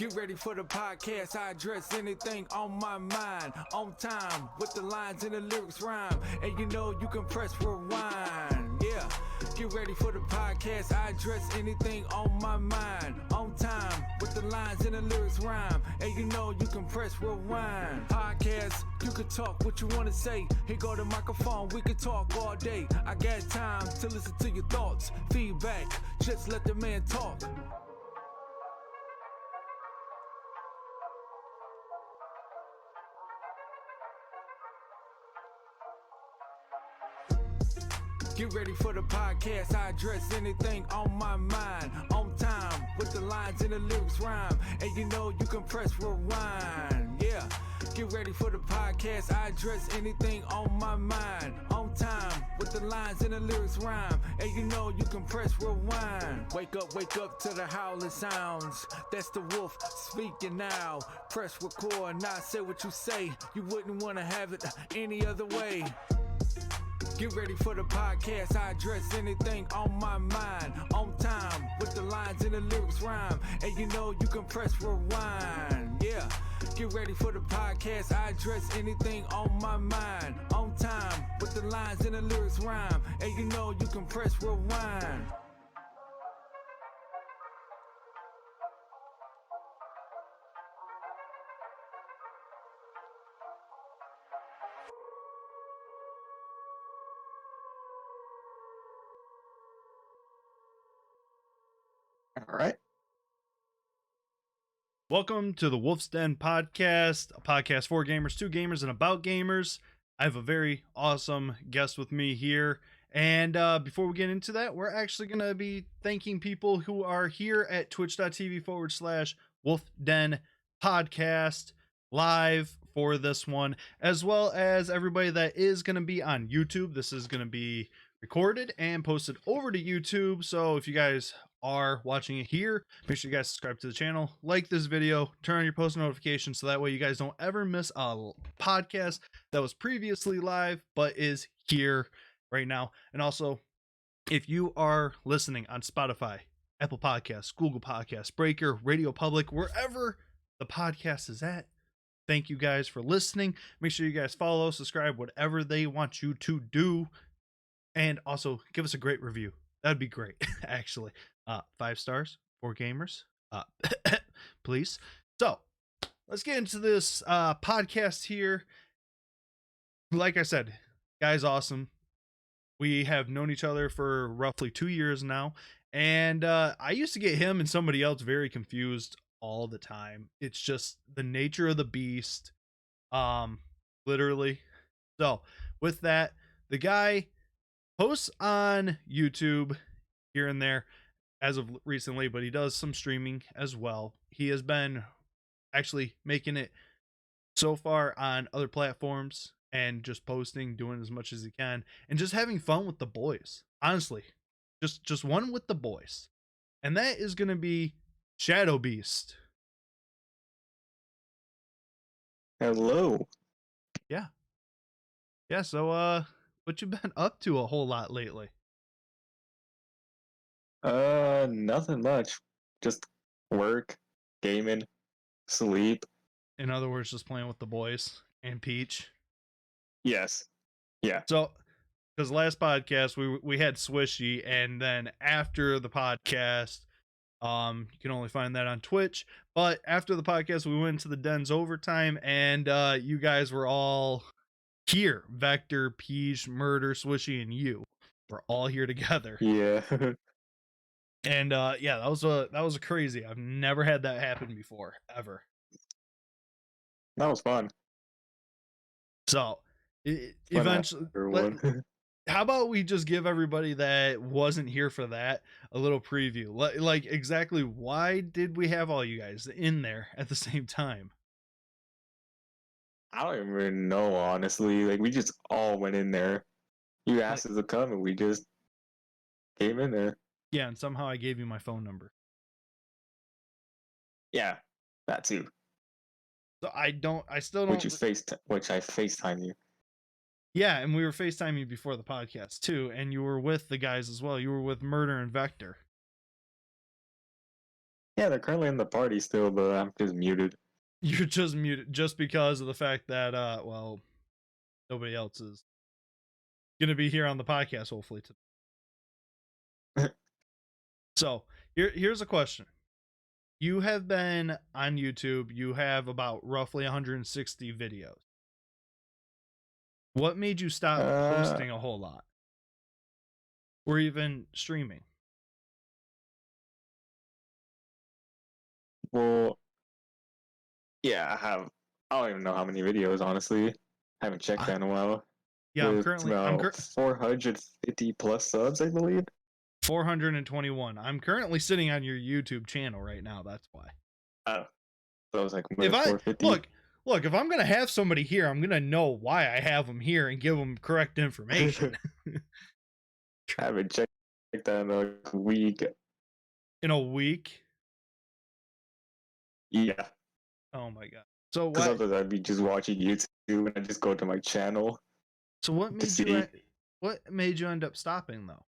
Get ready for the podcast. I address anything on my mind. On time with the lines and the lyrics rhyme. And you know you can press rewind. Yeah. Get ready for the podcast. I address anything on my mind. On time with the lines and the lyrics rhyme. And you know you can press rewind. Podcast, you can talk what you want to say. Here go the microphone, we can talk all day. I got time to listen to your thoughts. Feedback, just let the man talk. Get ready for the podcast. I address anything on my mind. On time with the lines and the lyrics rhyme. And you know you can press rewind. Yeah. Get ready for the podcast. I address anything on my mind. On time with the lines and the lyrics rhyme. And you know you can press rewind. Wake up to the howling sounds. That's the wolf speaking now. Press record, not say what you say. You wouldn't want to have it any other way. Get ready for the podcast. I address anything on my mind. On time with the lines and the lyrics rhyme. And you know you can press rewind. Yeah. Get ready for the podcast. I address anything on my mind. On time with the lines and the lyrics rhyme. And you know you can press rewind. All right. Welcome to the Wolf's Den podcast, a podcast for gamers, to gamers, and about gamers. I have a very awesome guest with me here. And before we get into that, we're actually going to be thanking people who are here at twitch.tv/Wolf Den podcast live for this one, as well as everybody that is going to be on YouTube. This is going to be recorded and posted over to YouTube. So if you guys are watching it here, make sure you guys subscribe to the channel, like this video, turn on your post notifications so that way you guys don't ever miss a podcast that was previously live but is here right now. And also, if you are listening on Spotify, Apple Podcasts, Google Podcasts, Breaker, Radio Public, wherever the podcast is at, thank you guys for listening. Make sure you guys follow, subscribe, whatever they want you to do, and also give us a great review. That'd be great, actually. 5 stars for gamers, please. So let's get into this podcast here. Like I said, guy's awesome. We have known each other for roughly 2 years now, and I used to get him and somebody else very confused all the time. It's just the nature of the beast, literally. So with that, the guy posts on YouTube here and there as of recently, but he does some streaming as well. He has been actually making it so far on other platforms and just posting, doing as much as he can, and just having fun with the boys. Honestly, just one with the boys. And that is going to be Shadow Beast. Hello. Yeah, so what you been up to a whole lot lately? Nothing much. Just work, gaming, sleep. In other words, just playing with the boys and Peach. Yes. Yeah. So, because last podcast we had Swishy, and then after the podcast, you can only find that on Twitch. But after the podcast, we went to the Den's overtime, and you guys were all here. Vector, Peach, Murder, Swishy, and you were all here together. Yeah. And yeah, that was a crazy. I've never had that happen before, ever. That was fun. So eventually, how about we just give everybody that wasn't here for that a little preview? Like exactly why did we have all you guys in there at the same time? I don't even know, honestly. Like, we just all went in there. You asked us to come, and we just came in there. Yeah, and somehow I gave you my phone number. Yeah, that too. So I still don't. Which I FaceTime you. Yeah, and we were FaceTiming before the podcast too, and you were with the guys as well. You were with Murder and Vector. Yeah, they're currently in the party still, but I'm just muted. You're just muted just because of the fact that well, nobody else is gonna be here on the podcast hopefully today. So here's a question. You have been on YouTube, you have about roughly 160 videos. What made you stop posting a whole lot? Or even streaming? Well, yeah, I don't even know how many videos, honestly. I haven't checked that in a while. Yeah, It's about 450 plus subs, I believe. 421. I'm currently sitting on your YouTube channel right now, that's why. Oh. So I was like, If I 450. look, if I'm gonna have somebody here, I'm gonna know why I have them here and give them correct information. I haven't checked that in a week. In a week? Yeah. Oh my god. So Because what? otherwise I'd be just watching YouTube and I just go to my channel. So what made you end up stopping though?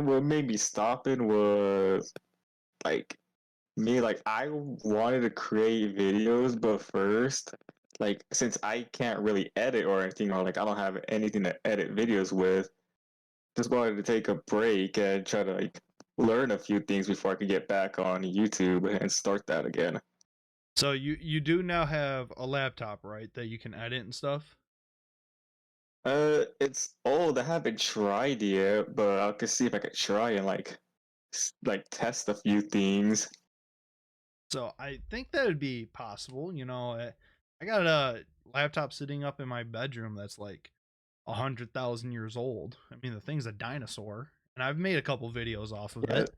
What made me stopping was like me, like I wanted to create videos, but first, like since I can't really edit or anything, or like I don't have anything to edit videos with, just wanted to take a break and try to like learn a few things before I could get back on YouTube and start that again. So you do now have a laptop, right, that you can edit and stuff? It's old. I haven't tried yet, but I could see if I could try and like test a few things. So I think that would be possible. You know, I got a laptop sitting up in my bedroom that's like 100,000 years old. I mean, the thing's a dinosaur, and I've made a couple videos off of Yeah, it.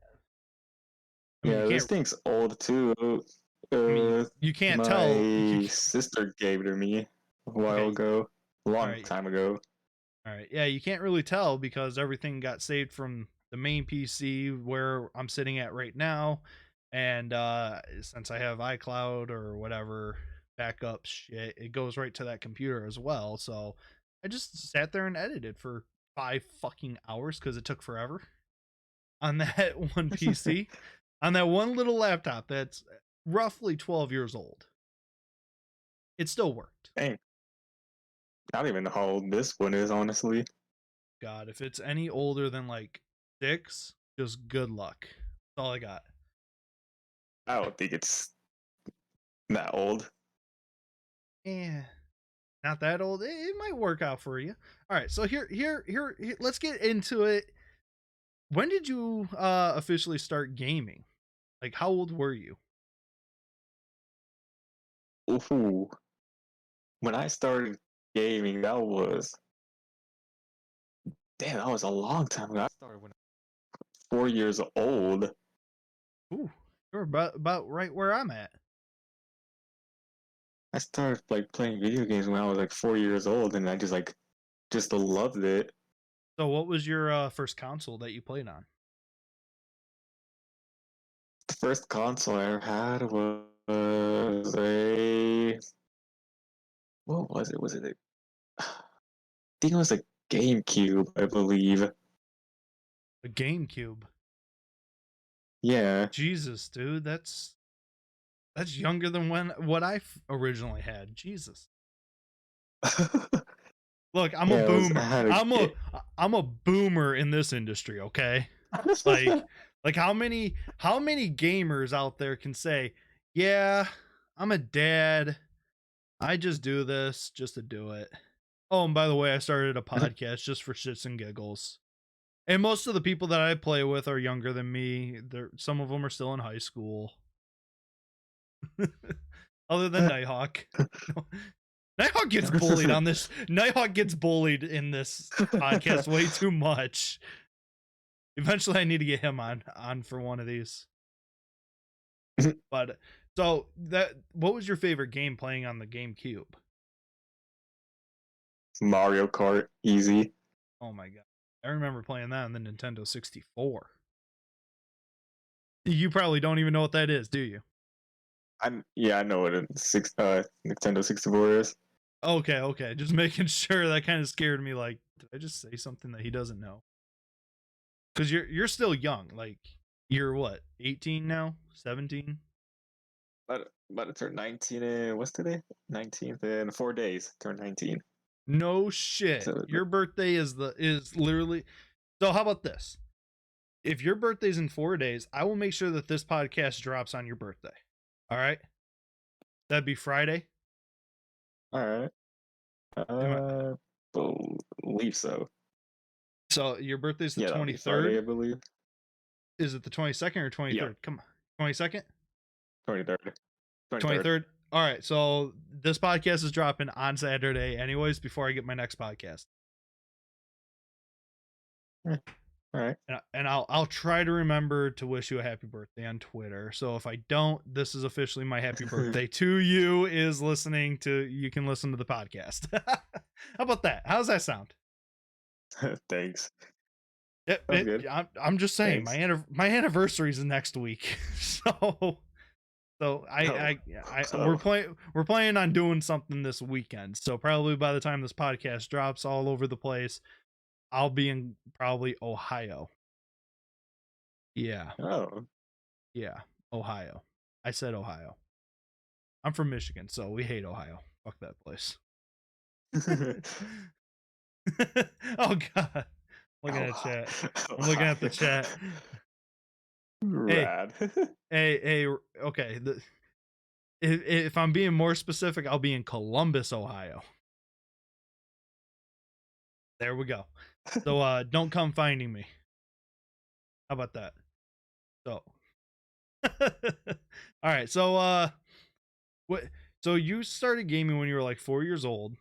I mean, yeah, you this can't. thing's old too. I mean, Uh, you can't tell. my sister gave it to me a while Okay, ago, a all long right, time ago. all right. Yeah, you can't really tell because everything got saved from the main PC where I'm sitting at right now, and since I have iCloud or whatever backup shit, it goes right to that computer as well. So I just sat there and edited for 5 fucking hours because it took forever on that one PC, on that one little laptop that's roughly 12 years old. It still worked. Dang, I don't even know how old this one is, honestly. God, if it's any older than like 6, just good luck. That's all I got. I don't think it's that old. Yeah, not that old. It might work out for you. All right, so here, let's get into it. When did you officially start gaming? Like, how old were you? Ooh, when I started gaming, that was damn, that was a long time ago. I started when I was 4 years old. Ooh, you're about right where I'm at. I started like playing video games when I was like 4 years old, and I just loved it. So, what was your first console that you played on? The first console I ever had was a what was it? Was it a I think it was a GameCube, I believe. A GameCube. Yeah. Jesus, dude, that's younger than what I originally had. Jesus. Look, I'm a Yeah, boomer. I had I'm a boomer in this industry, okay? Like how many gamers out there can say, "Yeah, I'm a dad. I just do this just to do it." Oh, and by the way, I started a podcast just for shits and giggles. And most of the people that I play with are younger than me. Some of them are still in high school. Other than Nighthawk. Nighthawk gets bullied on this. Nighthawk gets bullied in this podcast way too much. Eventually I need to get him on for one of these. But so what was your favorite game playing on the GameCube? Mario Kart, easy. Oh my god. I remember playing that on the Nintendo 64. You probably don't even know what that is, do you? I know what a Nintendo 64 is. Okay. Just making sure. That kind of scared me. Like, did I just say something that he doesn't know? Because you're still young. Like, You're what, 18 now? 17? About to turn 19 in what's today? 19th in 4 days. Turn 19. No shit. So Your birthday is literally. So how about this? If your birthday's in 4 days, I will make sure that this podcast drops on your birthday. All right? That'd be Friday. all right. Am I- Believe so. So your birthday's the Yeah, that'll be Friday, I 23rd. believe. Is it the 22nd or 23rd? Yeah. Come on. 22nd? 23rd. 23rd. All right. So this podcast is dropping on Saturday anyways before I get my next podcast. All right. And I'll try to remember to wish you a happy birthday on Twitter. So if I don't, this is officially my happy birthday to you. Is listening to you can listen to the podcast. How about that? How's that sound? Thanks. Good. I'm just saying Thanks. my anniversary is next week, so we're playing on doing something this weekend. So probably by the time this podcast drops all over the place, I'll be in probably Ohio. Yeah. Oh. Yeah, Ohio. I said Ohio. I'm from Michigan, so we hate Ohio. Fuck that place. Oh god. Looking at chat. I'm looking at the chat. Rad. Hey, okay. If I'm being more specific, I'll be in Columbus, Ohio. There we go. So don't come finding me. How about that? So all right, so so you started gaming when you were like 4 years old,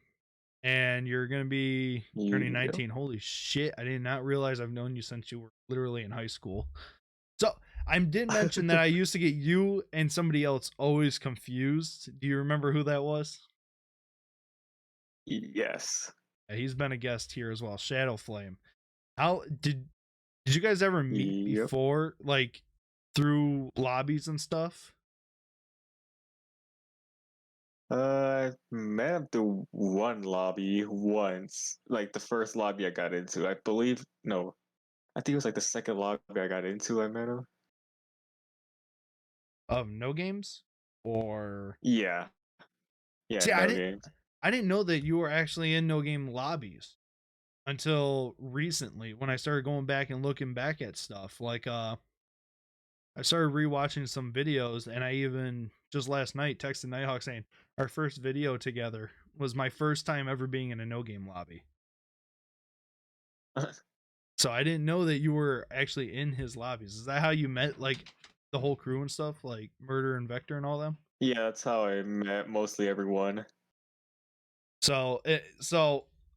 and you're gonna be turning 19. Holy shit, I did not realize I've known you since you were literally in high school. So I did mention that I used to get you and somebody else always confused. Do you remember who that was? Yes. Yeah, he's been a guest here as well. Shadow Flame. How did you guys ever meet before, like through lobbies and stuff? I met up to one lobby once, like the first lobby I got into. I believe no, I think it was like the second lobby I got into. I met him. Of No Games, or Yeah, see, no games. I didn't know that you were actually in No Game lobbies until recently when I started going back and looking back at stuff. Like I started rewatching some videos, and I even just last night texted Nighthawk saying our first video together was my first time ever being in a No Game lobby. So I didn't know that you were actually in his lobbies. Is that how you met, like the whole crew and stuff, like Murder and Vector and all them? Yeah, that's how I met mostly everyone. So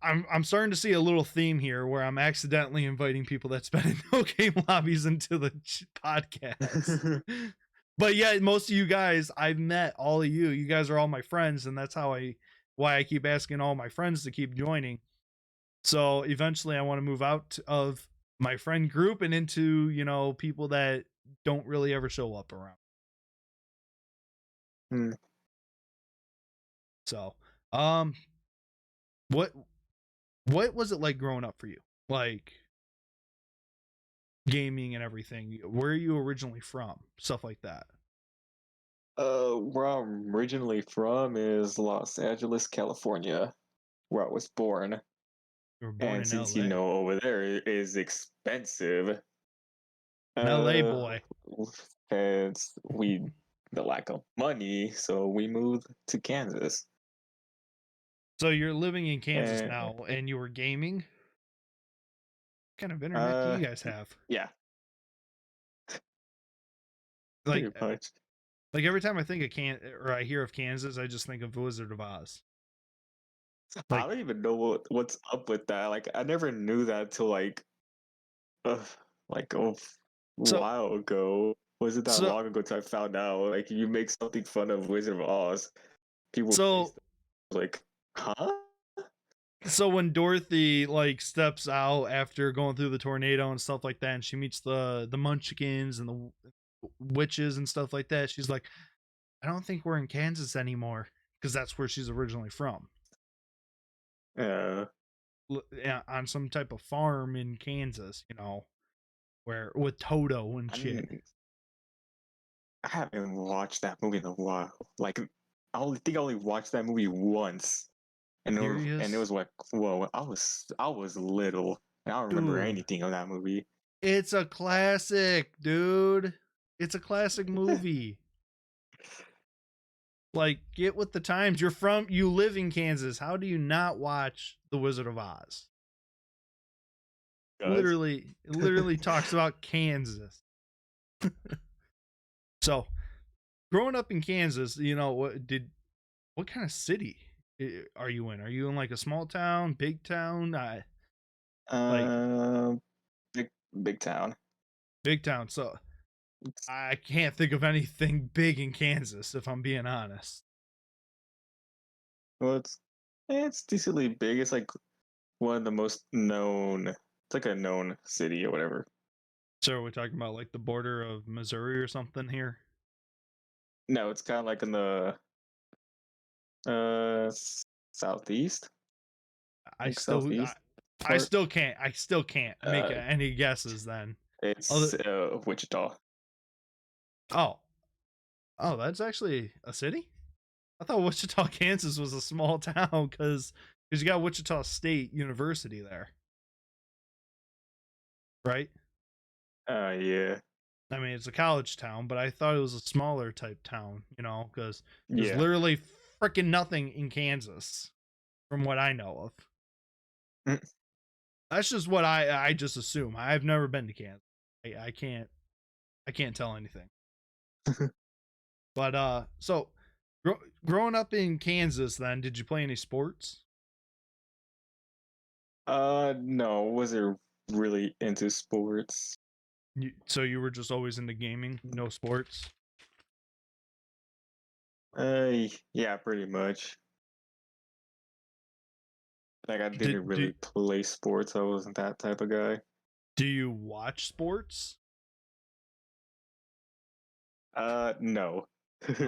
I'm starting to see a little theme here where I'm accidentally inviting people that's been in No Game lobbies into the podcast. But yeah, most of you guys, I've met all of you. You guys are all my friends, and that's why I keep asking all my friends to keep joining. So eventually I want to move out of my friend group and into, people that don't really ever show up around. So, what was it like growing up for you? Like gaming and everything. Where are you originally from? Stuff like that. Where I'm originally from is Los Angeles, California, where I was born. You were born And in since LA. over there it is expensive. An LA boy. And the lack of money, so we moved to Kansas. So you're living in Kansas now, and you were gaming? What kind of internet do you guys have? Yeah. Like every time I think of I hear of Kansas, I just think of Wizard of Oz. I don't even know what's up with that. Like I never knew that until a while ago. Was it that long ago until I found out? Like you make something fun of Wizard of Oz, people like, huh? So when Dorothy steps out after going through the tornado and stuff like that, and she meets the Munchkins and the witches and stuff like that, she's like, I don't think we're in Kansas anymore, because that's where she's originally from. Yeah. On some type of farm in Kansas, where with Toto and I shit. mean, I haven't watched that movie in a while. Like, I only think I only watched that movie once, and it Serious? was like, whoa, I was little, and I don't remember Dude, anything of that movie. it's a classic, dude. It's a classic movie. Like, get with the times. You live in Kansas. How do you not watch The Wizard of Oz? Guys. It literally talks about Kansas. So, growing up in Kansas, what kind of city are you in? Are you in like a small town, big town? Like Big big town. big town. So, I can't think of anything big in Kansas, if I'm being honest. Well, it's decently big. It's like one of the most known. It's like a known city or whatever. So, are we talking about like the border of Missouri or something here? No, it's kind of like in the uh southeast, I like still, I, southeast I part. still can't make Uh, any guesses. Then, it's other, Wichita. oh, that's actually a city. I thought Wichita, Kansas was a small town because you got Wichita State University there, right? Yeah, I mean, it's a college town, but I thought it was a smaller type town, because there's yeah. literally freaking nothing in Kansas, from what I know of. Mm. That's just what I just assume. I've never been to Kansas. I can't tell anything. But so growing up in Kansas, then did you play any sports? No, wasn't really into sports. So you were just always into gaming, no sports. Yeah, pretty much. Like I didn't Did do really play sports. I wasn't that type of guy. do you watch sports? No. No.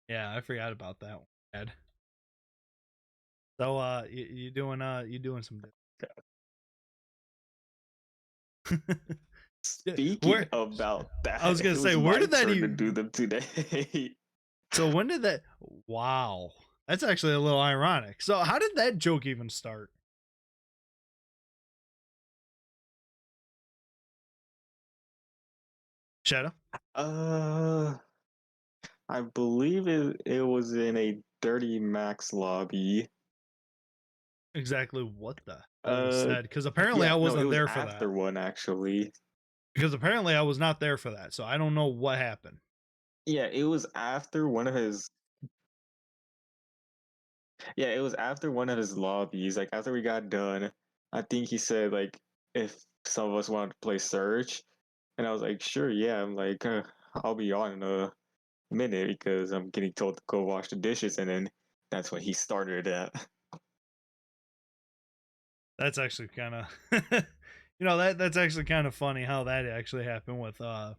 Yeah, I forgot about that one, Ed. So you doing some Speaking where about I was that, gonna it say, was where my did that turn to even do them today. so when did that wow, that's actually a little ironic. So how did that joke even start? Shadow? uh, I believe it was in a Dirty Max lobby. Exactly what the hell was said? Because apparently I Yeah, no, it wasn't was there for that. after one actually. Because apparently I was not there for that, so I don't know what happened. Yeah, it was after one of his. Yeah, it was after one of his lobbies. Like after we got done, I think he said like if some of us wanted to play Surge, and I was like, sure, yeah. I'm like, I'll be on in a minute because I'm getting told to go wash the dishes, and then that's when he started that. That's actually kind of that's actually kind of funny how that actually happened with that.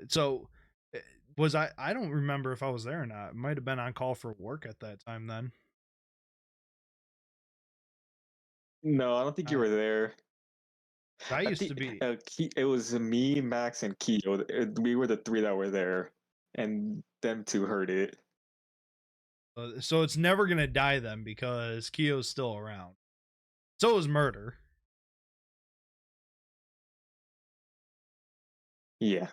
So was I don't remember if I was there or not. It might have been on call for work at that time then. No, I don't think you I were there. I I used to think be it was me, Max, and Keo. We were the three that were there, and them two heard it. so it's never gonna die then because Kyo's still around. So is murder. Yeah,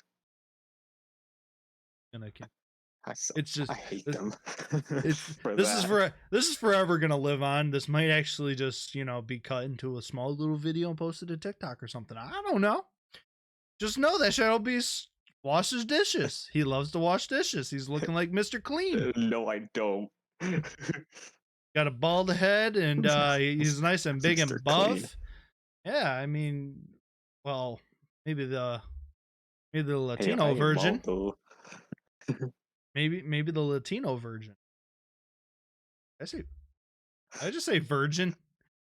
Gonna I suck. it's just I hate it's, them it's for this is that. this is forever gonna live on. This might actually just be cut into a small little video and posted to TikTok or something. I don't know. Just know that Shadow Beast washes dishes. He loves to wash dishes. He's looking like Mr. Clean. No, I don't. Got a bald head and he's nice and big Mr. and Clean. buff. Yeah, I mean, well, maybe the Hey, Latino I am version. bald though. Maybe the Latino version. I just say virgin.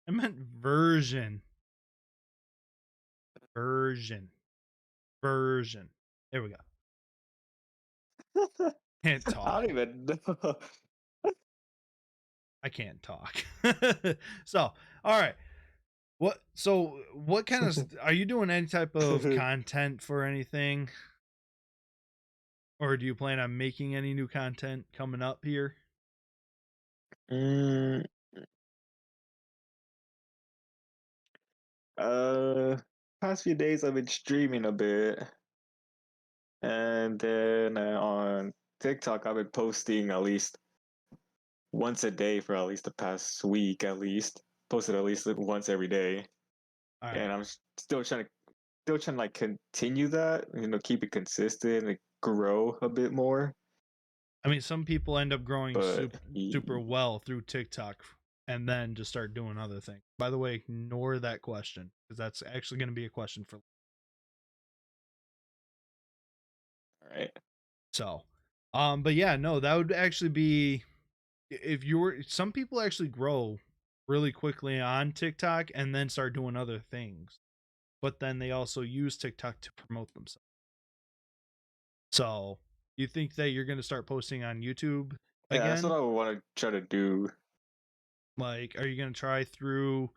I meant version. Version. Version. There we go. Can't I talk. don't even know. I can't talk. So, all right. What kind of are you doing any type of content for anything? Or do you plan on making any new content coming up here? mm, uh, past few days I've been streaming a bit, and then on TikTok I've been posting at least once a day for at least the past week. At least posted at least once every day, All right. and I'm still trying to like continue that. Keep it consistent and grow a bit more. I mean, some people end up growing But super well through TikTok and then just start doing other things. By the way, ignore that question because that's actually going to be a question for all right. so. But yeah, no, that would actually be if you were. Some people actually grow really quickly on TikTok and then start doing other things, but then they also use TikTok to promote themselves. So, you think that you're going to start posting on YouTube Yeah, that's again? what I want to try to do. Like, are you going to try through?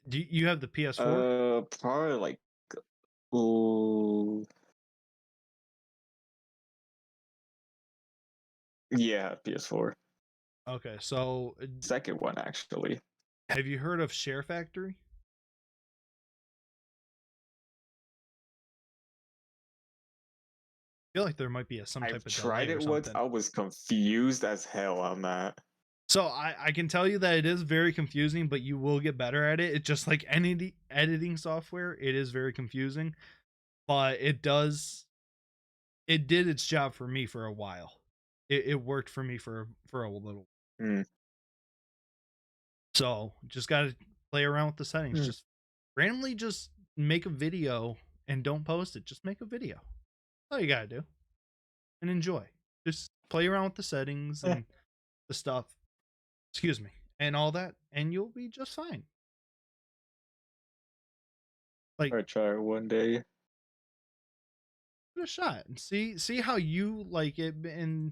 Do you have the PS4? Probably like, ooh, yeah, PS4. Okay, so Second one actually. have you heard of Share Factory? I feel like there might be some I've type of delay tried or it once. something. I was confused as hell on that. So I can tell you that it is very confusing, but you will get better at it. It's just like any editing software, it is very confusing, but it did its job for me for a while. It worked for me for a little. Mm. So just gotta play around with the settings. Mm. Just randomly just make a video and don't post it. Just make a video. That's all you gotta do. And enjoy. Just play around with the settings Yeah. and the stuff. Excuse me. And all that, and you'll be just fine. Like I'll try it one day. give it a shot and see how you like it and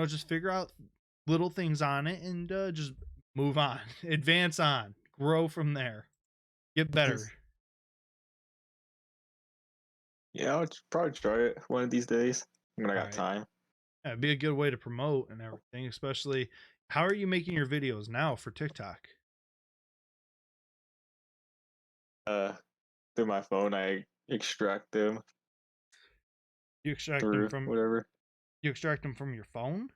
just figure out little things on it and just move on. Advance on. Grow from there. Get better. Yeah, I'll probably try it one of these days when I All got right. time. Yeah, it'd be a good way to promote and everything, especially how are you making your videos now for TikTok? Through my phone, I extract them You extract them through from whatever. your phone?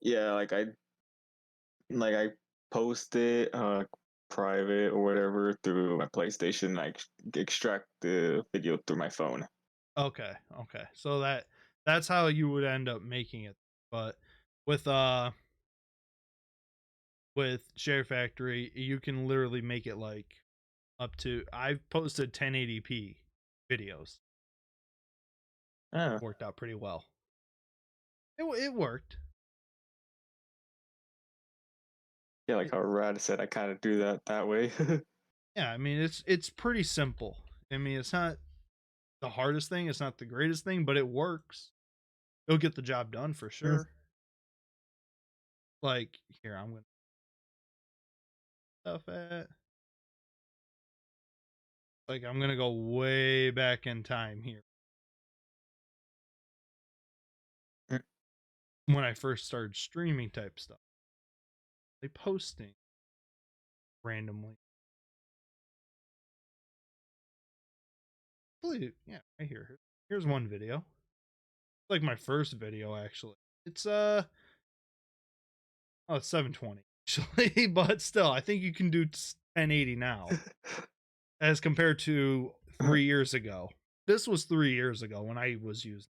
Yeah, like I post it private or whatever through my PlayStation. I extract the video through my phone. Okay, okay. So that's how you would end up making it. But with with Share Factory, you can literally make it like up to I've posted 1080p videos. Oh, Worked out pretty well. It worked. yeah, like how Rad said, I kind of do that way. Yeah, I mean it's pretty simple. I mean it's not the hardest thing, it's not the greatest thing, but it works. It'll get the job done for sure. Like here, I'm gonna stuff at like I'm gonna go way back in time here. Mm. When I first started streaming type stuff. Like posting randomly. Yeah, right here. Here's one video. It's like my first video actually. It's it's 720 actually, but still, I think you can do 1080 now as compared to 3 years ago. This was 3 years ago when I was using.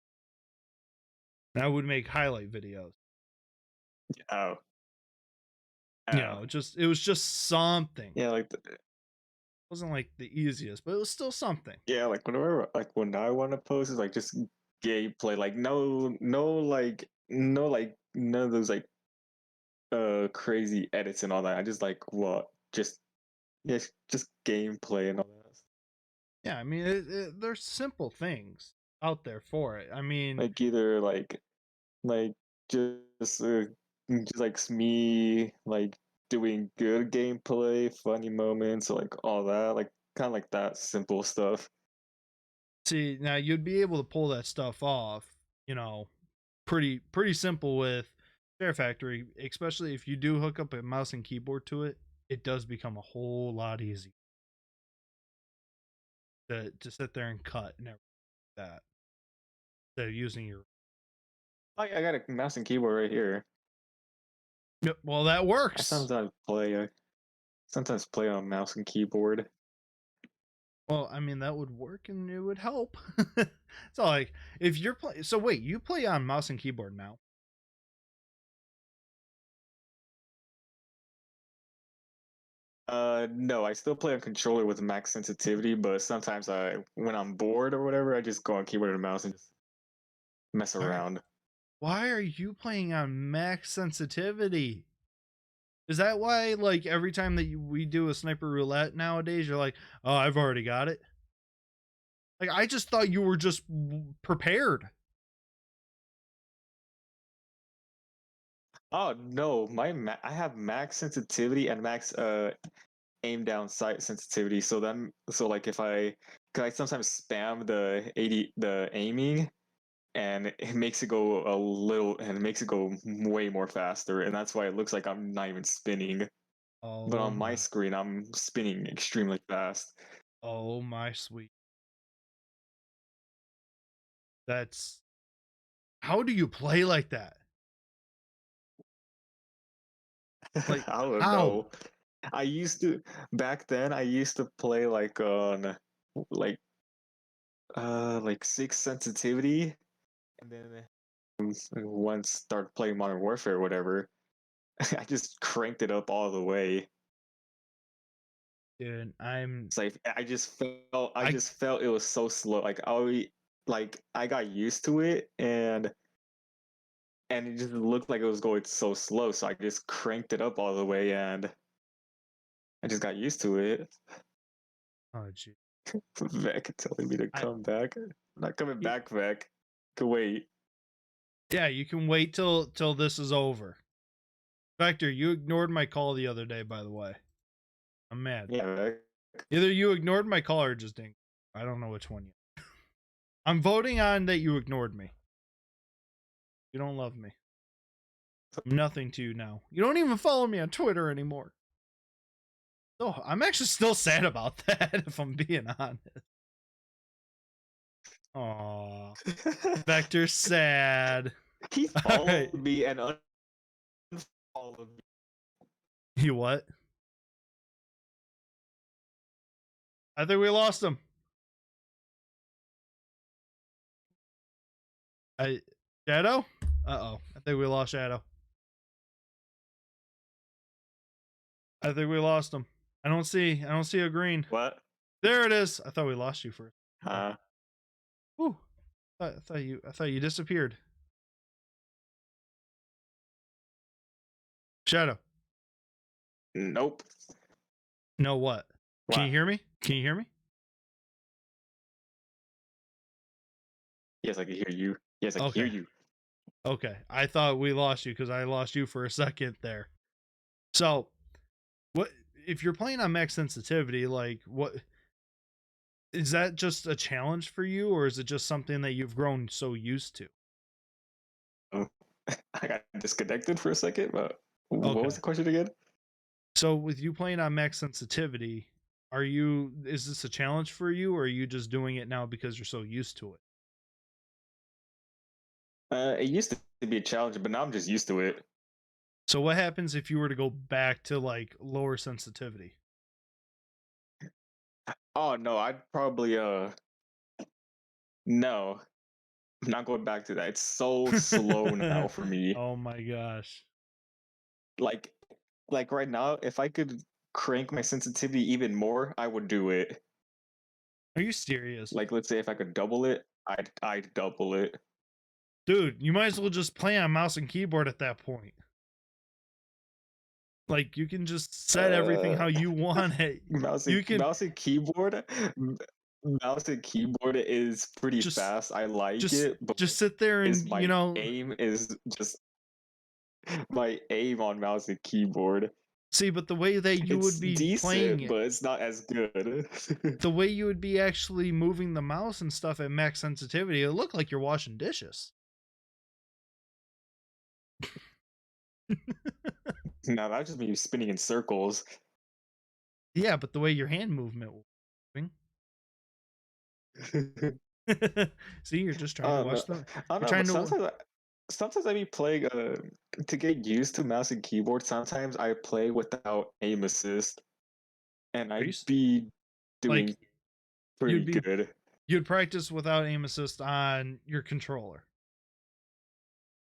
And I would make highlight videos. Oh, It was just something. yeah, It wasn't like the easiest, but it was still something. yeah, like when I want to post, it's like just gameplay, like no, none of those like crazy edits and all that. I just like what just gameplay and all that. Yeah, I mean, there's simple things out there for it. I mean, Like either like just just like me like doing good gameplay, funny moments, like all that, like kind of like that simple stuff. See, now you'd be able to pull that stuff off, you know, pretty simple with Share Factory, especially if you do hook up a mouse and keyboard to it. It does become a whole lot easier to sit there and cut and everything like that instead of using your. I got a mouse and keyboard right here. Yep, well, that I works. sometimes play on mouse and keyboard. Well, I mean that would work and it would help. So like if you're playing, so wait, you play on mouse and keyboard now? No, I still play on controller with max sensitivity, but sometimes when I'm bored or whatever, I just go on keyboard and mouse and just mess Alright. around. Why are you playing on max sensitivity? Is that why, like, every time that we do a sniper roulette nowadays, you're like, oh, I've already got it? Like, I just thought you were just prepared. Oh no, I have max sensitivity and max aim down sight sensitivity. So like if cause I sometimes spam the aiming, and it makes it go a little, and it makes it go way more faster, and that's why it looks like I'm not even spinning. But Oh on my my, screen, I'm spinning extremely fast. oh my sweet. That's, how do you play like that? Like, I don't how? know. Back then I used to play like on like like 6 sensitivity, and then once started playing Modern Warfare or whatever, I just cranked it up all the way. Dude, It's like I I, just felt it was so slow. Like I got used to it, and it just looked like it was going so slow. So I just cranked it up all the way, and I just got used to it. oh gee. Vec telling me to I, come back. I'm not coming y- back, Vec. Can wait. yeah, you can wait till this is over. Vector, you ignored my call the other day, by the way. I'm mad. Yeah, Vec. Either you ignored my call or just didn't. I don't know which one yet. I'm voting on that you ignored me. You don't love me. I'm nothing to you now. You don't even follow me on Twitter anymore. So I'm actually still sad about that, if I'm being honest. Aw. Vector's sad. He All right. followed me and unfollowed me. You what? I think we lost him. Shadow? Uh-oh. I think we lost Shadow. I think we lost him. I don't see a green. What? There it is. I thought we lost you for. Whew. I thought you disappeared. Shadow. Nope. No what? Can you What? hear me? Can you hear me? Yes, I can hear you. Yes, I can hear Okay. you. Okay. I thought we lost you because I lost you for a second there. So, what if you're playing on max sensitivity? Like, what is that? Just a challenge for you, or is it just something that you've grown so used to? Oh, I got disconnected for a second, but what Okay. was the question again? So, with you playing on max sensitivity, is this a challenge for you, or are you just doing it now because you're so used to it? It used to be a challenge, but now I'm just used to it. So, what happens if you were to go back to like lower sensitivity? Oh no, I'd probably no, I'm not going back to that. It's so slow now for me. Oh my gosh. Like like right now, if I could crank my sensitivity even more, I would do it. Are you serious? Like let's say if I could double it, I'd double it. Dude, you might as well just play on mouse and keyboard at that point. Like you can just set everything how you want it. Mouse You and, can mouse and keyboard. Mouse and keyboard is pretty just fast. I like just it, but just sit there is and, my aim is just my aim on mouse and keyboard. See, but the way that you It's would be playing decent, it, but it's not as good. the way you would be actually moving the mouse and stuff at max sensitivity, it looked like you're washing dishes. No, that just means spinning in circles. Yeah, but the way your hand movement was moving. See, you're just trying to watch them. I don't You're know, trying but to. sometimes I be playing to get used to mouse and keyboard. Sometimes I play without aim assist, and Are I you be doing like pretty be good. you'd practice without aim assist on your controller?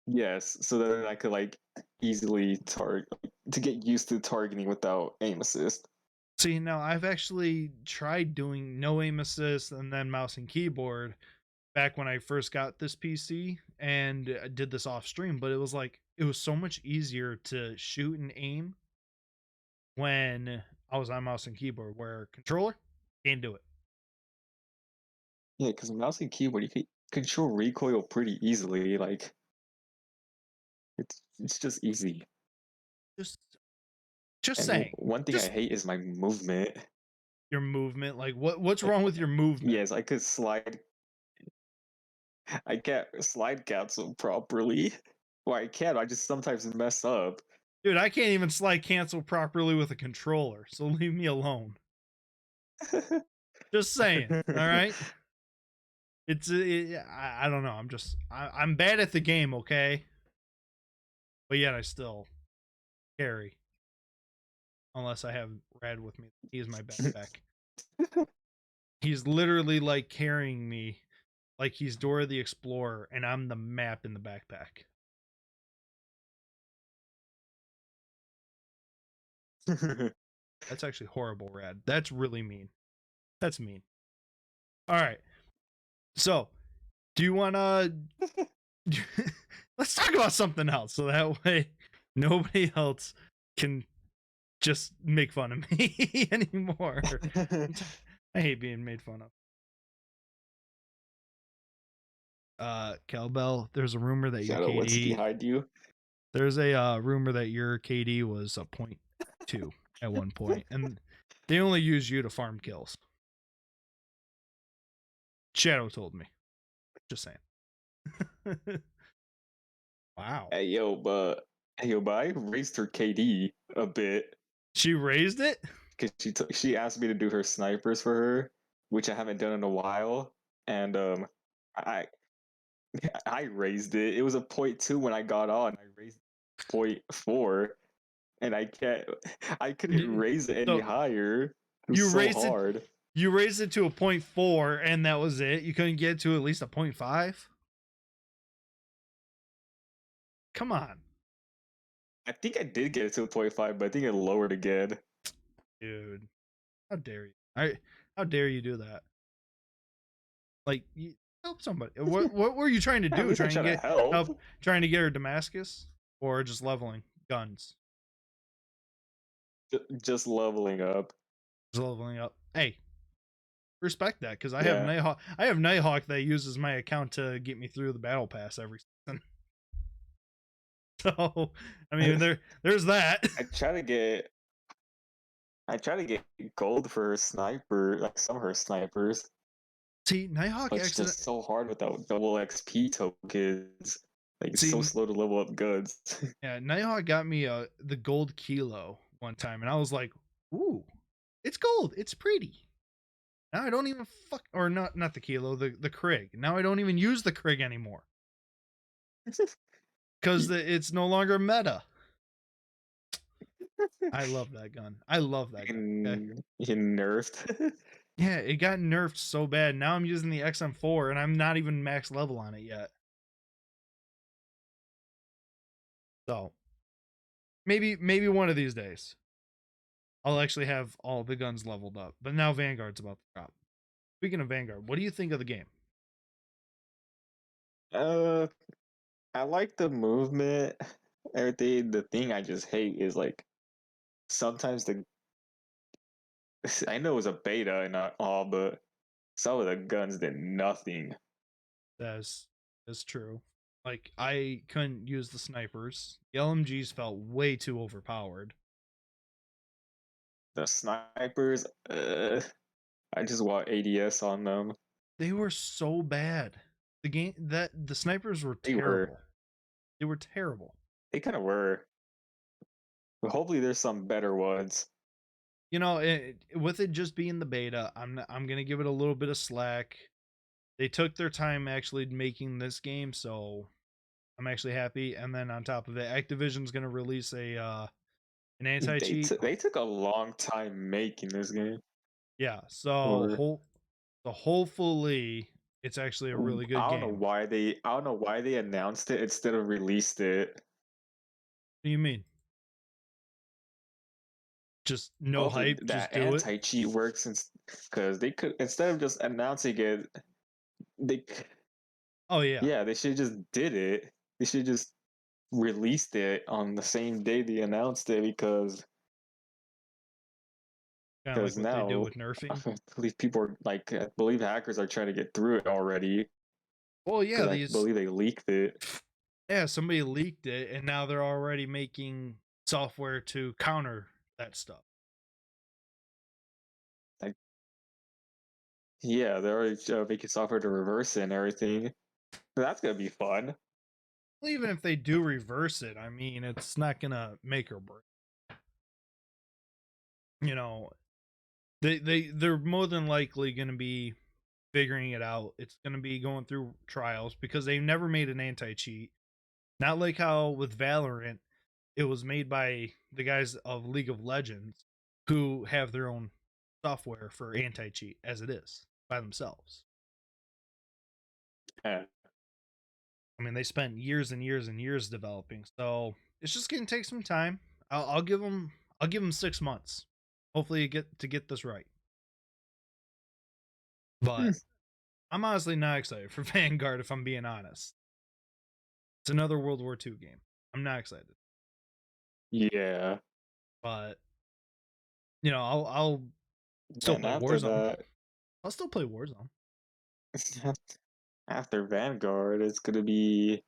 Yes, so that I could like easily target to get used to targeting without aim assist. See, now I've actually tried doing no aim assist and then mouse and keyboard back when I first got this PC and I did this off stream, but it was so much easier to shoot and aim when I was on mouse and keyboard, where controller can't do it. Yeah, because mouse and keyboard you can control recoil pretty easily. Like it's just easy. Just And saying. one thing I Just hate is my movement. your movement, like what's wrong with your movement? Yes, I could slide. I can't slide cancel properly. Well, I can. I just sometimes mess up. Dude, I can't even slide cancel properly with a controller, so leave me alone. Just saying, all right? I don't know. I'm bad at the game, okay? But yet I still carry. Unless I have Rad with me. He's my backpack. He's literally like carrying me like he's Dora the Explorer and I'm the map in the backpack. That's actually horrible, Rad. That's really mean. That's mean. All right. So, do you want to let's talk about something else so that way nobody else can just make fun of me anymore. I hate being made fun of. Cowbell, there's a rumor that your Shadow, what's KD behind you? there's a rumor that your KD was a 0.2 at one point, and they only use you to farm kills. Shadow told me. Just saying. Wow. Hey but I raised her KD a bit She raised it? because she asked me to do her snipers for her, which I haven't done in a while, and I I raised it. It was a 0.2 when I got on. I raised 0.4, and I couldn't raise it any higher. It was You so raised hard. it. You raised it to a 0.4, and that was it. You couldn't get to at least a 0.5. Come on, I think I did get it to a 0.5, but I think it lowered again. dude. How dare you? How dare you do that? Like, help somebody. What were you trying to do? Trying to get help? Trying to get her Damascus, or just leveling guns? Just leveling up. Just leveling up. Hey, respect that, because I have Nighthawk. I have Nighthawk that uses my account to get me through the battle pass every season. So, I mean, there's that. I try to get gold for her sniper, like some of her snipers. See, Nighthawk But it's just so hard without double XP tokens. Like it's so slow to level up guns. Yeah, Nighthawk got me the gold kilo one time, and I was like, "Ooh, it's gold. It's pretty." Now I don't even not the kilo, the Krig. Now I don't even use the Krig anymore because it's no longer meta. I love that gun. I love that gun. Okay? You nerfed. Yeah, it got nerfed so bad. Now I'm using the XM4, and I'm not even max level on it yet. So maybe one of these days I'll actually have all the guns leveled up. But now Vanguard's about to drop. Speaking of Vanguard, what do you think of the game? I like the movement, everything. The thing I just hate is like sometimes I know it was a beta and not all, but some of the guns did nothing. That's true. Like, I couldn't use the snipers. The LMGs felt way too overpowered. The snipers, I just want ADS on them. They were so bad. The snipers were They were. terrible. They were terrible. They kind of were. But hopefully, there's some better ones. You know, with it just being the beta, I'm gonna give it a little bit of slack. They took their time actually making this game, so I'm actually happy. And then on top of it, Activision's gonna release an anti-cheat. They took a long time making this game. Yeah, so hopefully it's actually a really good I game. don't know why they announced it instead of released it. What do you mean? Just no Hopefully hype, that just do it. anti-cheat works because they could, instead of just announcing it, Oh yeah. they should just did it. They should just released it on the same day they announced it because Kind of like what now they do with nerfing. I believe people are I believe hackers are trying to get through it already. Well, yeah, I believe they leaked it. Yeah, somebody leaked it, and now they're already making software to counter that stuff. Yeah, they're already making software to reverse it and everything. That's gonna be fun. Well, even if they do reverse it, I mean, it's not gonna make or break. You know, they're more than likely gonna be figuring it out. It's gonna be going through trials because they've never made an anti-cheat. Not like how with Valorant, it was made by the guys of League of Legends who have their own software for anti-cheat as it is by themselves. Yeah. I mean, they spent years and years and years developing, so it's just gonna take some time. I'll give them 6 months. Hopefully, you get this right. But I'm honestly not excited for Vanguard, if I'm being honest. It's another World War II game. I'm not excited. Yeah. But you know, I'll still play Warzone. I'll still play Warzone. After Vanguard, it's gonna be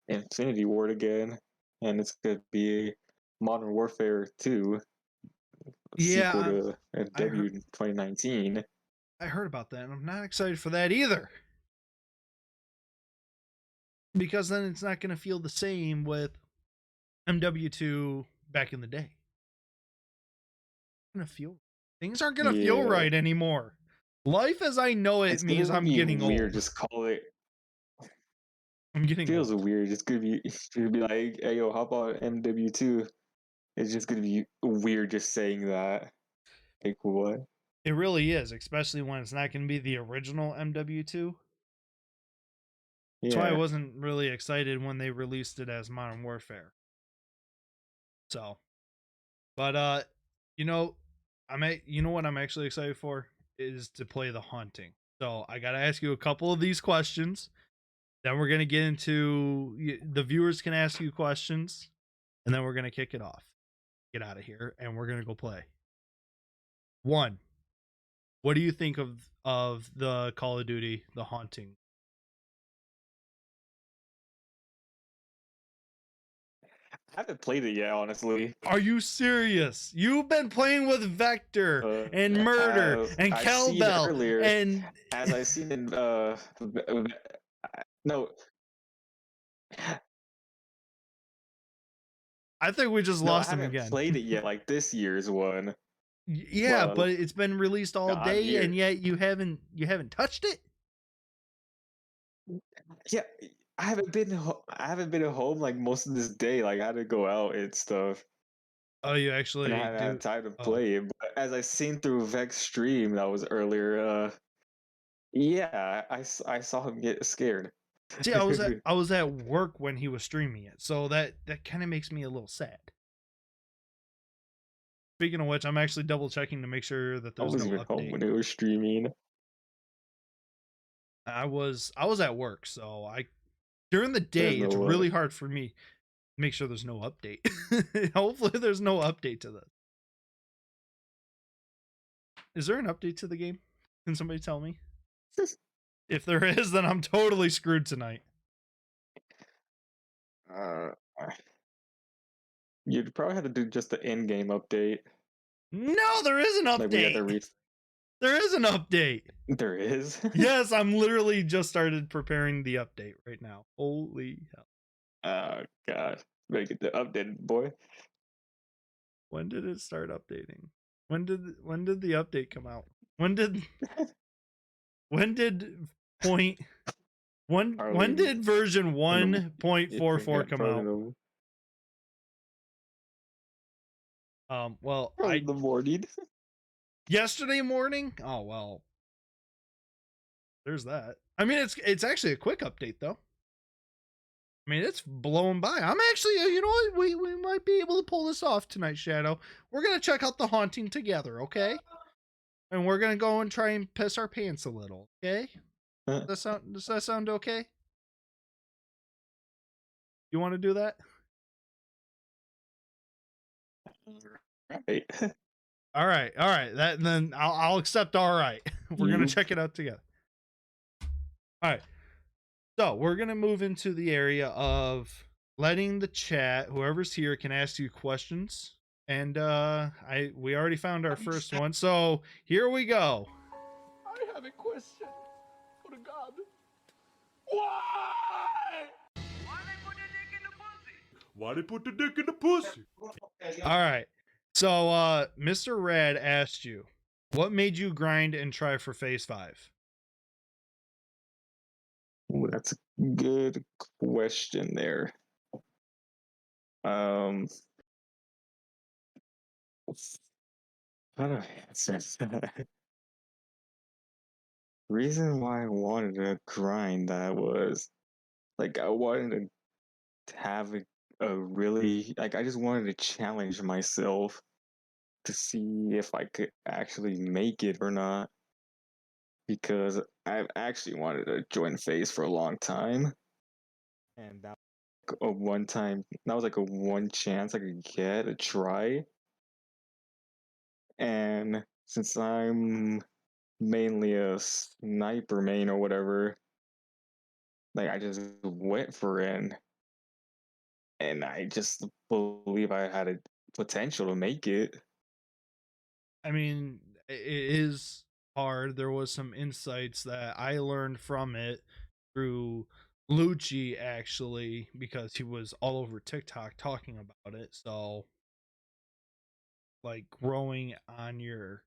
Infinity Ward again, and it's gonna be Modern Warfare 2. Yeah, sequel to it debuted in 2019. I heard about that, and I'm not excited for that either. Because then it's not going to feel the same with MW2 back in the day. Things aren't going to feel right anymore. Life as I know it means I'm getting weird. old. Just call it. I'm getting feels old. Weird. It's gonna be like, hey yo, how about MW2? It's just gonna be weird just saying that. Like what? It really is, especially when it's not going to be the original MW2. That's why I wasn't really excited when they released it as Modern Warfare. So, but you know what I'm actually excited for is to play The Haunting. So I got to ask you a couple of these questions. Then we're going to get into, the viewers can ask you questions, and then we're going to kick it off. Get out of here, and we're going to go play. 1. What do you think of the Call of Duty, The Haunting? I haven't played it yet, honestly. Are you serious? You've been playing with Vector and Murder and Cowbell and as I seen in no. I think we just lost him again. I haven't played it yet, like this year's one. Yeah, but it's been released all day, and yet you haven't touched it. Yeah, I haven't been at home like most of this day. Like I had to go out and stuff. Oh, you actually? And I haven't had time to play it. But as I seen through Vec's stream that was earlier, yeah, I saw him get scared. See, I was at work when he was streaming it, so that kind of makes me a little sad. Speaking of which, I'm actually double checking to make sure that there's no update. Home when it was streaming. I was at work, so during the day it's really hard for me to make sure there's no update. Hopefully there's no update to this. Is there an update to the game? Can somebody tell me? If there is, then I'm totally screwed tonight. Uh, you'd probably have to do just the in-game update. No, there is an Like we had to update. reach. There is an update. There is. Yes, I'm literally just started preparing the update right now. Holy hell. Oh god, better get the updated, boy. When did it start updating? When did the update come out? When did point when Probably did version in the. It's 1.44 come probably out? Well, probably the morning. yesterday morning? Oh well. There's that. I mean, it's actually a quick update though. I mean, it's blowing by. I'm actually, you know what? We might be able to pull this off tonight, Shadow. We're gonna check out the haunting together, okay? And we're gonna go and try and piss our pants a little, okay? Does that sound okay? You want to do that? Right. All right. That then I'll accept. All right. We're gonna check it out together. All right. So we're gonna move into the area of letting the chat, whoever's here, can ask you questions. And we already found our first one. So here we go. I have a question for the god. Why? Why they put the dick in the pussy? All right. So Mr. Rad asked you, what made you grind and try for phase 5? Ooh, that's a good question there. How do I answer that? Reason why I wanted to grind that was like I wanted to have a really like I just wanted to challenge myself to see if I could actually make it or not because I've actually wanted to join phase for a long time and that a one time that was like a one chance I could get a try. And since I'm mainly a sniper main or whatever, like I just went for it, and I just believe I had a potential to make it. I mean, it is hard. There was some insights that I learned from it through Lucci actually, because he was all over TikTok talking about it. So like growing on your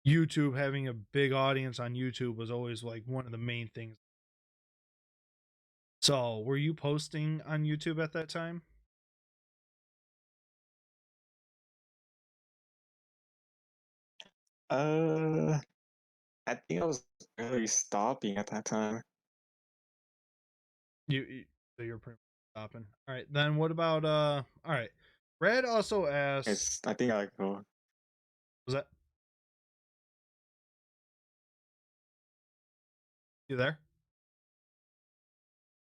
YouTube, having a big audience on YouTube was always like one of the main things. So were you posting on YouTube at that time? Uh, I think I was really stopping at that time. So you're pretty much stopping. All right. Then what about all right. Red also asked, It's I think I like go. was that you there?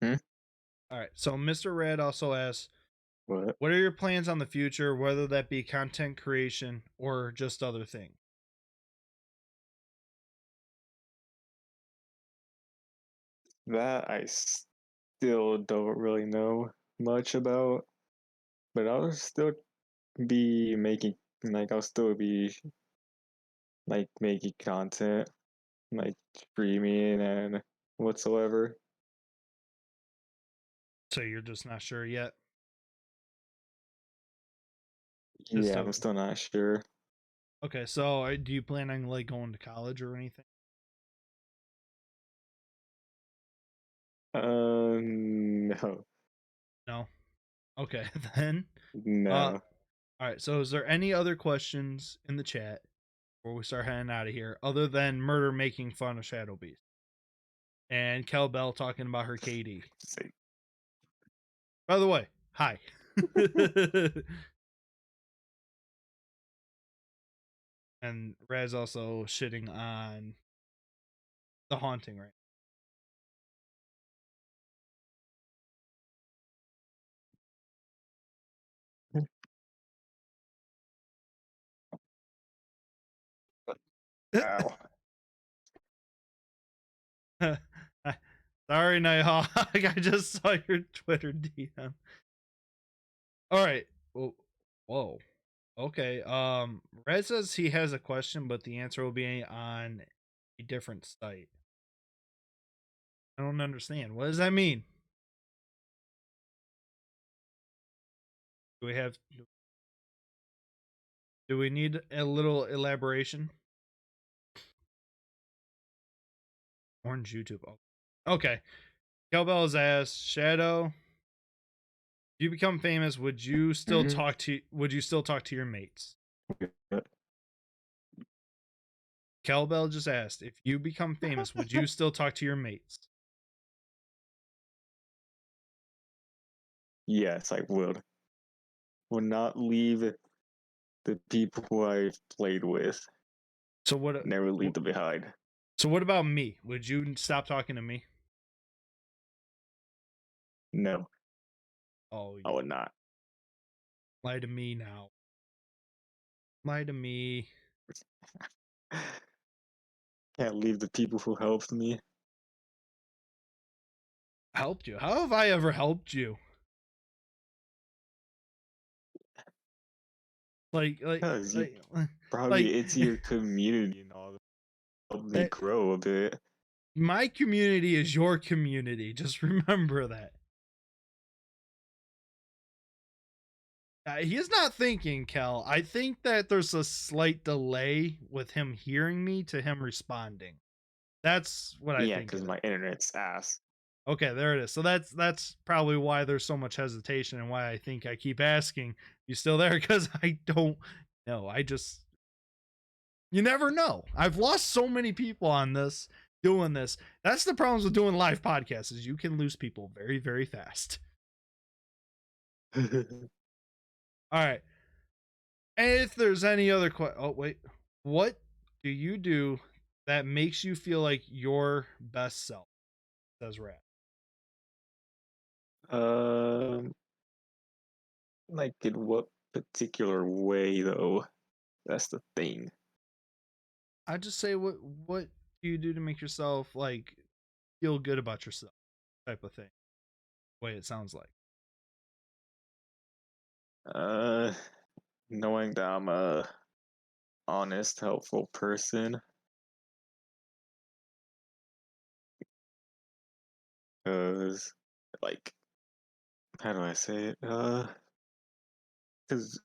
Hmm? All right. So Mr. Red also asks, What? what are your plans on the future, whether that be content creation or just other things? That I still don't really know much about, but I'll still be making I'll still be like making content, like streaming and whatsoever. So you're just not sure yet. Just Yeah, I'm still not sure. okay. So do you plan on like going to college or anything? No, No. Okay, then. no. All right. So is there any other questions in the chat before we start heading out of here, other than Murder making fun of Shadow Beast and Kel Bell talking about her KD? See. By the way, hi. And Raz also shitting on the haunting right. Ow. Sorry, Nighthawk. I just saw your Twitter DM. All right. Whoa. Okay. Red says he has a question, but the answer will be on a different site. I don't understand. What does that mean? Do we have? Do we need a little elaboration? Orange YouTube. Oh. Okay. Cowbell has asked Shadow. If you become famous, would you still Mhm. talk to? Would you still talk to your mates? Cowbell just asked, if you become famous, would you still talk to your mates? Yes, I would. Would not leave the people who I've played with. So what? Never leave them behind. So what about me? Would you stop talking to me? No, Oh, I you would not. lie to me now. Lie to me. Can't leave the people who helped me. Helped you? How have I ever helped you? Like, like, Because you like, probably like it's your community and all that helped me grow a bit. my community is your community. Just remember that. He is not thinking, Kel. I think that there's a slight delay with him hearing me to him responding. That's what I Yeah, think. because my internet's ass. Okay, there it is. So that's probably why there's so much hesitation and why I think I keep asking, you still there? Because I don't know. You never know. I've lost so many people on this doing this. That's the problems with doing live podcasts is you can lose people very, very fast. All right. And if there's any other oh wait, what do you do that makes you feel like your best self? Says Rat. um, like in what particular way though? That's the thing. I just say what do you do to make yourself like feel good about yourself, type of thing. Way it sounds like. Uh, knowing that I'm a honest, helpful person. Cause, like, how do I say it? Cause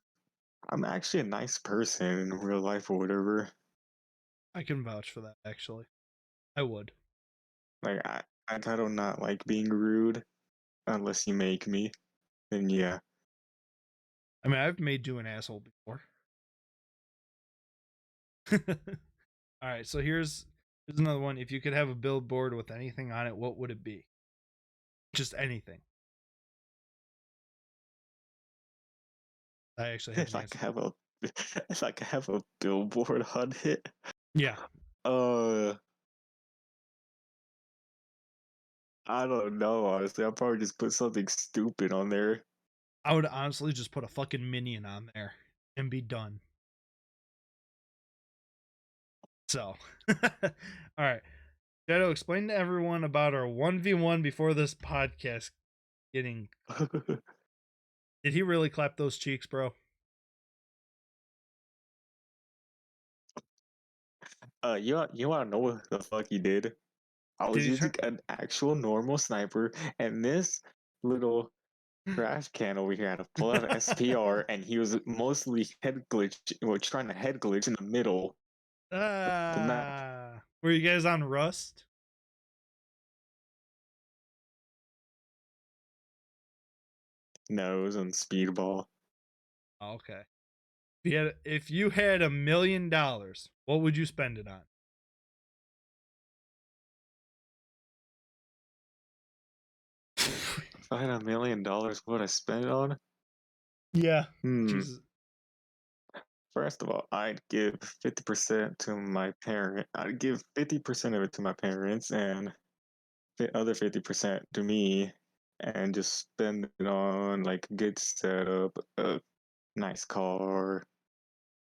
I'm actually a nice person in real life or whatever. I can vouch for that actually. I would. Like, I do not like being rude unless you make me. Then yeah. I mean, I've made you an asshole before. All right, so here's another one. If you could have a billboard with anything on it, what would it be? Just anything. I actually have If an I answer. could have a, if I could have a billboard on it, Yeah. uh, I don't know. Honestly, I'll probably just put something stupid on there. I would honestly just put a fucking minion on there and be done. So, all right. Shadow, explain to everyone about our 1v1 before this podcast getting. Did he really clap those cheeks, bro? You wanna know what the fuck he did? I Did was he using turn? an actual normal sniper, and this little trash can over here had a full out SPR, and he was mostly head glitch, well, trying to head glitch in the middle of the map. Were you guys on Rust? No, it was on Speedball. Oh, okay. If you had $1,000,000, what would you spend it on? If I had $1,000,000, what would I spend it on? Yeah. Hmm. Jesus. First of all, I'd give 50% to my parent. I'd give 50% of it to my parents, and the other 50% to me, and just spend it on like a good setup, a nice car,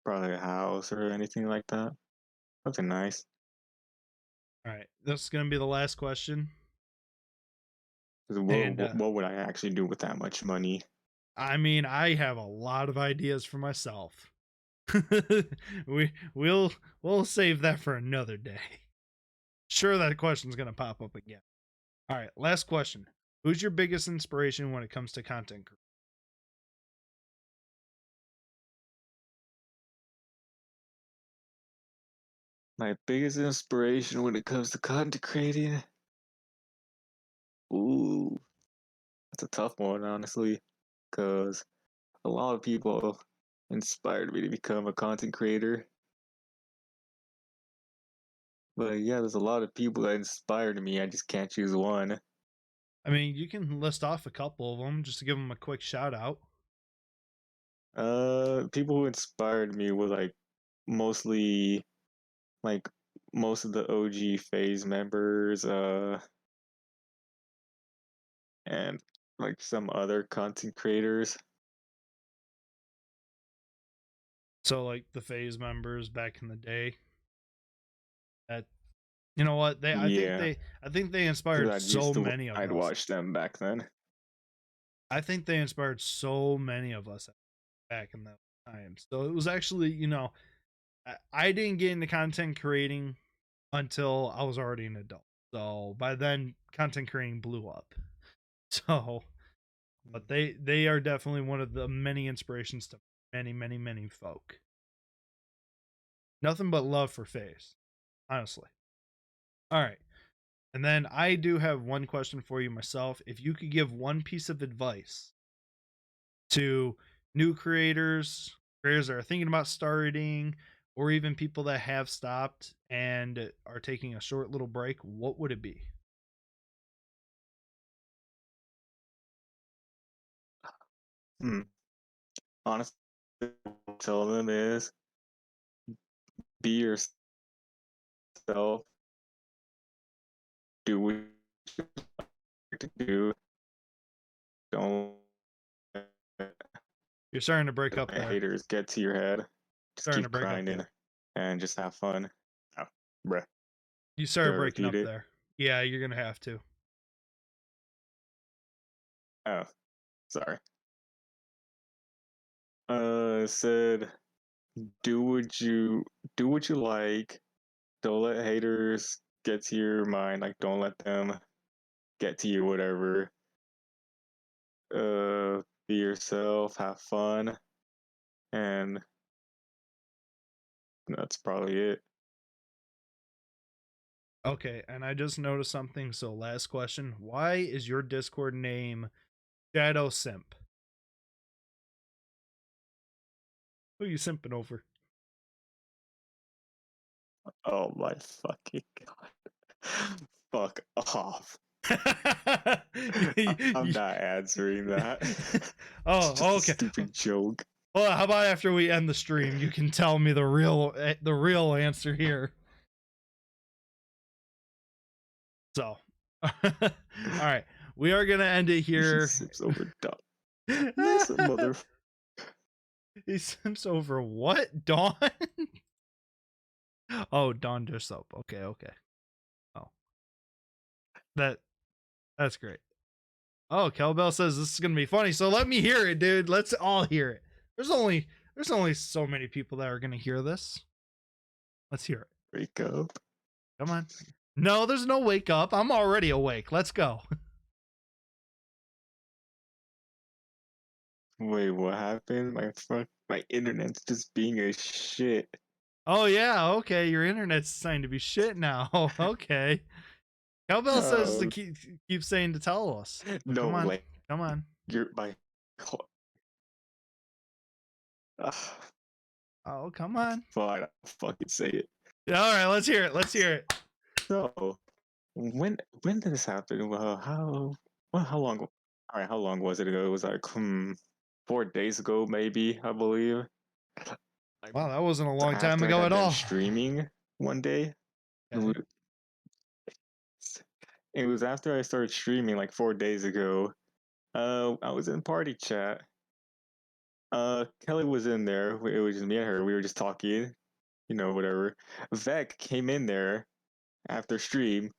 probably a house or anything like that. Something nice. All right. This is going to be the last question. 'Cause And what would I actually do with that much money? I mean, I have a lot of ideas for myself. We'll save that for another day. Sure, that question's gonna pop up again. All right, last question. Who's your biggest inspiration when it comes to content creation? My biggest inspiration when it comes to content creating? Ooh, that's a tough one, honestly, because a lot of people inspired me to become a content creator. But yeah, there's a lot of people that inspired me. I just can't choose one. I mean, you can list off a couple of them just to give them a quick shout out. People who inspired me were mostly like most of the OG phase members, and like some other content creators. So, like the Phase members back in the day. That you know what they Yeah, I think they because inspired so many of I'd us. watch them back then. I think they inspired so many of us back in that time. So it was actually, I didn't get into content creating until I was already an adult. So by then, content creating blew up. So, but they are definitely one of the many inspirations to many folk. Nothing but love for Face, honestly. All right. And then I do have one question for you myself. If you could give one piece of advice to new creators that are thinking about starting, or even people that have stopped and are taking a short little break, what would it be? Hmm. Honestly, what I'll tell them is be yourself, do what you like to do, don't let You're starting to break up the there. haters get to your head. Just Starting to keep break up grinding there. and just have fun. Oh, bruh. You Do started I breaking repeat up it? there. Yeah, you're gonna have to. Oh, sorry. Said do what you like. Don't let haters get to your mind. Like, don't let them get to you. Whatever. Be yourself. Have fun, and that's probably it. Okay, and I just noticed something. So last question. Why is your Discord name Shadow Simp? Who are you simping over? Oh my fucking god! Fuck off! I'm not answering that. It's just Oh, a okay. stupid joke. Well, how about after we end the stream, you can tell me the real answer here. So, all right, we are gonna end it He here. sips over Dawn. This mother. He sims over what? Dawn? Oh, Dawn dish soap. Okay, okay. Oh, that that's great. Oh, Kelbell says this is gonna be funny, so let me hear it, dude. Let's all hear it. There's only so many people that are gonna hear this. Let's hear it. Wake up. Come on. No, there's no wake up. I'm already awake. Let's go. Wait, what happened? My internet's just being a shit. Oh yeah, okay. Your internet's starting to be shit now. Okay. Cowbell says to Oh, keep saying to tell us. So no come on. way. Come on. You're my. Ugh, Oh, come on. fine, I'll fucking say it. Yeah, all right, let's hear it. Let's hear it. So, when did this happen? Well, how long? All right, how long was it ago? It was 4 days ago, maybe, I believe. I Wow, that wasn't a So long time after I ago got at done all. streaming one day, it Okay. was, it was after I started streaming like 4 days ago. I was in party chat. Kelly was in there. It was just me and her. We were just talking, whatever. Vec came in there after stream.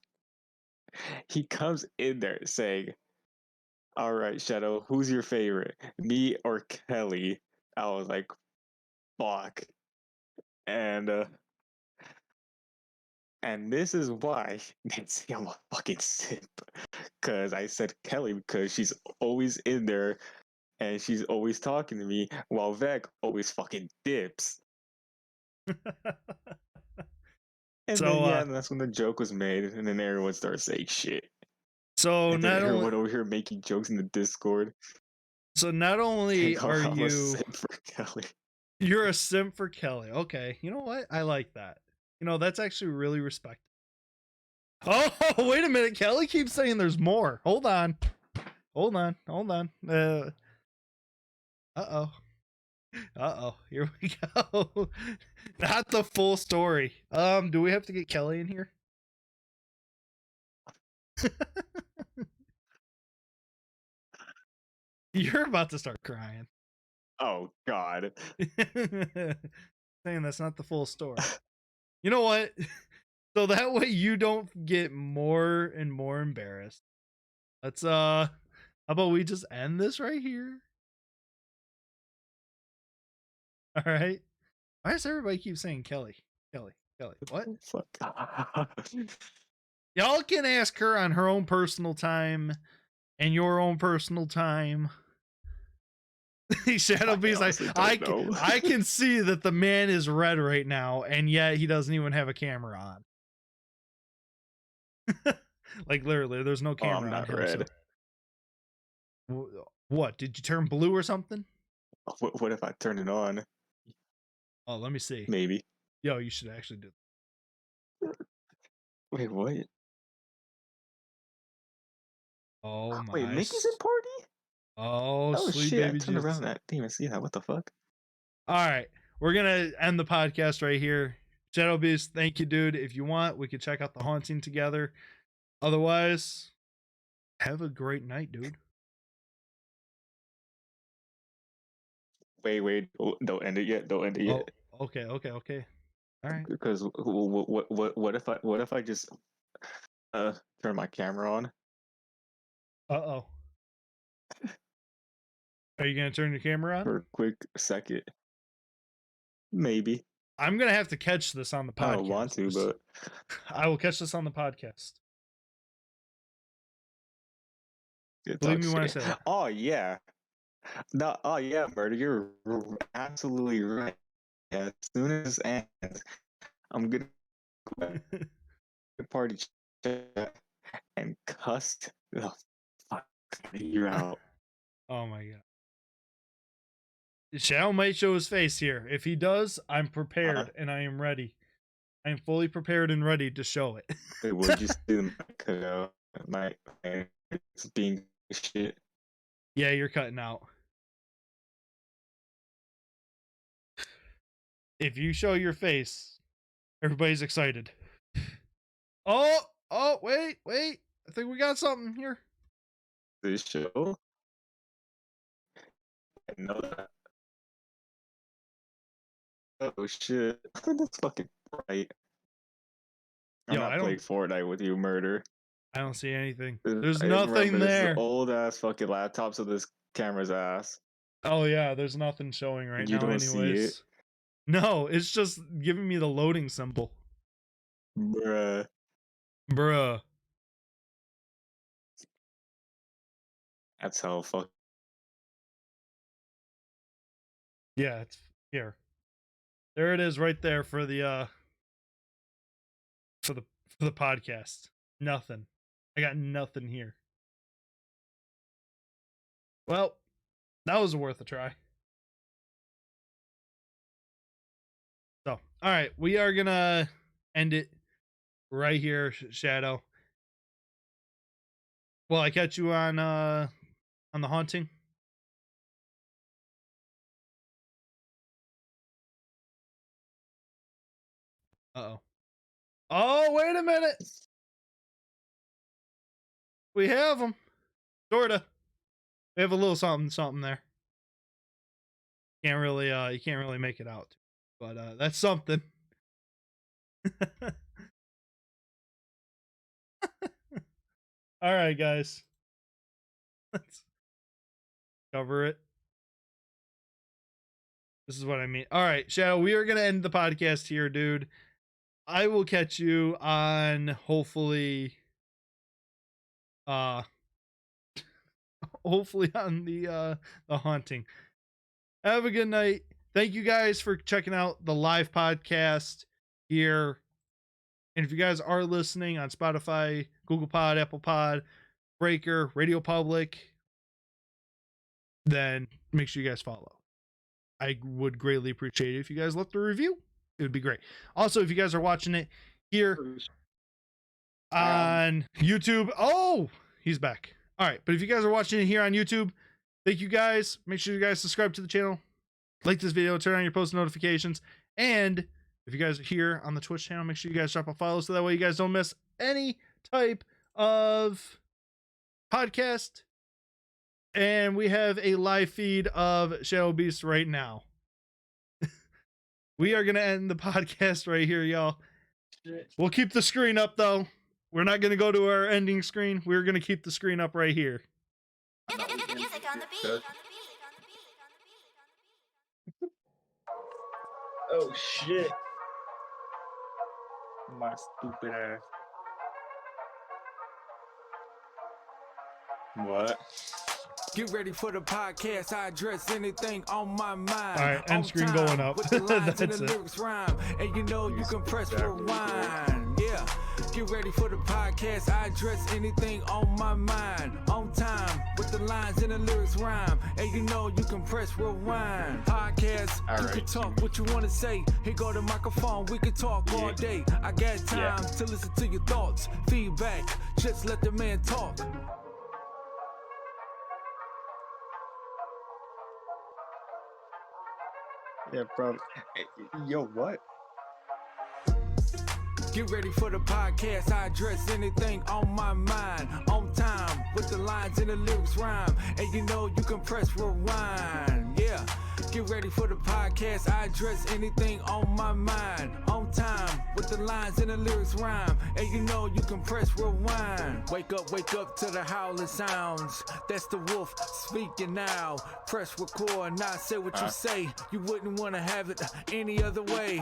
He comes in there saying, All right, Shadow, who's your favorite? Me or Kelly? I was like, fuck. And this is why they say I'm a fucking simp. Cause I said Kelly because she's always in there and she's always talking to me while Vec always fucking dips. And So, then yeah, that's when the joke was made, and then everyone started saying shit. so And then not everyone only over here making jokes in the Discord. not only Saying, are I'm a you simp for Kelly. you're a simp for Kelly. Okay, you know what? I like that. You know, that's actually really respectable. Oh, wait a minute. Kelly keeps saying there's more. Hold on. Hold on. Hold on. Uh-oh. Uh-oh. Here we go. Not the full story. Do we have to get Kelly in here? You're about to start crying. Oh God. Saying that's not the full story. You know what? So that way you don't get more and more embarrassed. Let's how about we just end this right here? All right. Why does everybody keep saying Kelly? Kelly, Kelly. What? Fuck. Y'all can ask her on her own personal time and your own personal time. Shadow Beast, honestly don't know. I can see that the man is red right now, and yet he doesn't even have a camera on. Like literally, there's no Oh, camera I'm on not him. red. So... What? Did you turn blue or something? What if I turn it on? Oh, let me see. Maybe. Yo, you should actually do that. Wait, what? Oh my. Wait, Mickey's in party? Oh, Oh sweet shit! I baby turned Jesus. around. I didn't even see that. What the fuck? All right, we're gonna end the podcast right here. Shadow Beast, thank you, dude. If you want, we could check out the haunting together. Otherwise, have a great night, dude. Wait. Oh, don't end it yet. Don't end it yet. Oh, okay. All right. Because what if I just turn my camera on? Uh-oh. Are you gonna turn your camera For on? a quick second. Maybe. I'm gonna have to catch this on the podcast. I don't want to, but I will catch this on the podcast. Believe me when I say that. Oh yeah. No, oh yeah, Murder, you're absolutely right. As soon as this ends, I'm gonna go back to party chat and cuss the fuck you out. Oh my god. Shadow might show his face here. If he does, I'm prepared and I am ready. I am fully prepared and ready to show it. Wait, would you see the cutout? My it's being shit. Yeah, you're cutting out. If you show your face, everybody's excited. Oh, wait. I think we got something here. This show. I know that. Oh shit. That's fucking right. I'm Yo, not playing Fortnite with you, Murder. I don't see anything. There's I nothing remember, there. This is old ass fucking laptop, so this camera's ass. Oh yeah, there's nothing showing right You now don't see anyways. it? No, it's just giving me the loading symbol. Bruh. That's how fuck. Yeah, it's here. There it is right there for the for the podcast. Nothing. I got nothing here. Well, that was worth a try. So, all right, we are gonna end it right here, Shadow. Will I catch you on the haunting? Uh-oh. Oh, wait a minute. We have them. Sorta. We have a little something there. Can't really you can't really make it out. But that's something. All right, guys. cover it. This is what I mean. All right, Shadow, we are gonna end the podcast here, dude. I will catch you on hopefully hopefully on the haunting. Have a good night. Thank you guys for checking out the live podcast here. And if you guys are listening on Spotify, Google Pod, Apple Pod, Breaker, Radio Public, then make sure you guys follow. I would greatly appreciate it if you guys left a review. It would be great. Also, if you guys are watching it here on YouTube, oh, he's back. All right, but if you guys are watching it here on YouTube, thank you guys. Make sure you guys subscribe to the channel, like this video, turn on your post notifications, and if you guys are here on the Twitch channel, make sure you guys drop a follow so that way you guys don't miss any type of podcast. And we have a live feed of Shadow Beast right now. We are going to end the podcast right here, y'all. We'll keep the screen up, though. We're not going to go to our ending screen. We're going to keep the screen up right here. Music on the beat. Oh shit. My stupid ass. What? Get ready for the podcast. I address anything on my mind. All right, end screen time, going up. With the lines and That's the it. lyrics rhyme. And you know you can press rewind. Yeah. Get ready for the podcast. I address anything on my mind. On time. With the lines and the lyrics rhyme. And you know you can press rewind. Podcast. All You right. can talk what you want to say. Here go the microphone. We can talk all day. I got time to listen to your thoughts. Feedback. Just let the man talk. Yeah, bro. Yo, what? Get ready for the podcast. I address anything on my mind. On time. With the lines and the lyrics rhyme. And you know you can press rewind. Yeah. Get ready for the podcast. I address anything on my mind. On time. With the lines and the lyrics rhyme. And you know you can press rewind. Wake up to the howling sounds. That's the wolf speaking now. Press record. Now say what you say. You wouldn't want to have it any other way.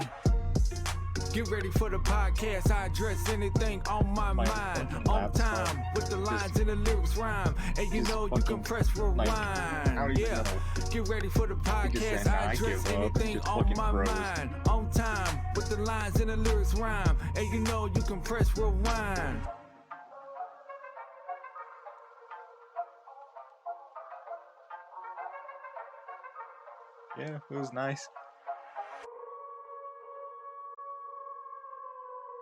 Get ready for the podcast. I address anything on my mind. fucking On laptop time. With the lines and the lyrics rhyme. And you This know you can fucking, press I don't rewind. even Yeah. know. Get ready for the podcast. saying, I "Nah, I address give up." anything Just on fucking my froze. mind. On time. With the lines and the lyrics rhyme. And you know you can press rewind. Yeah, it was nice.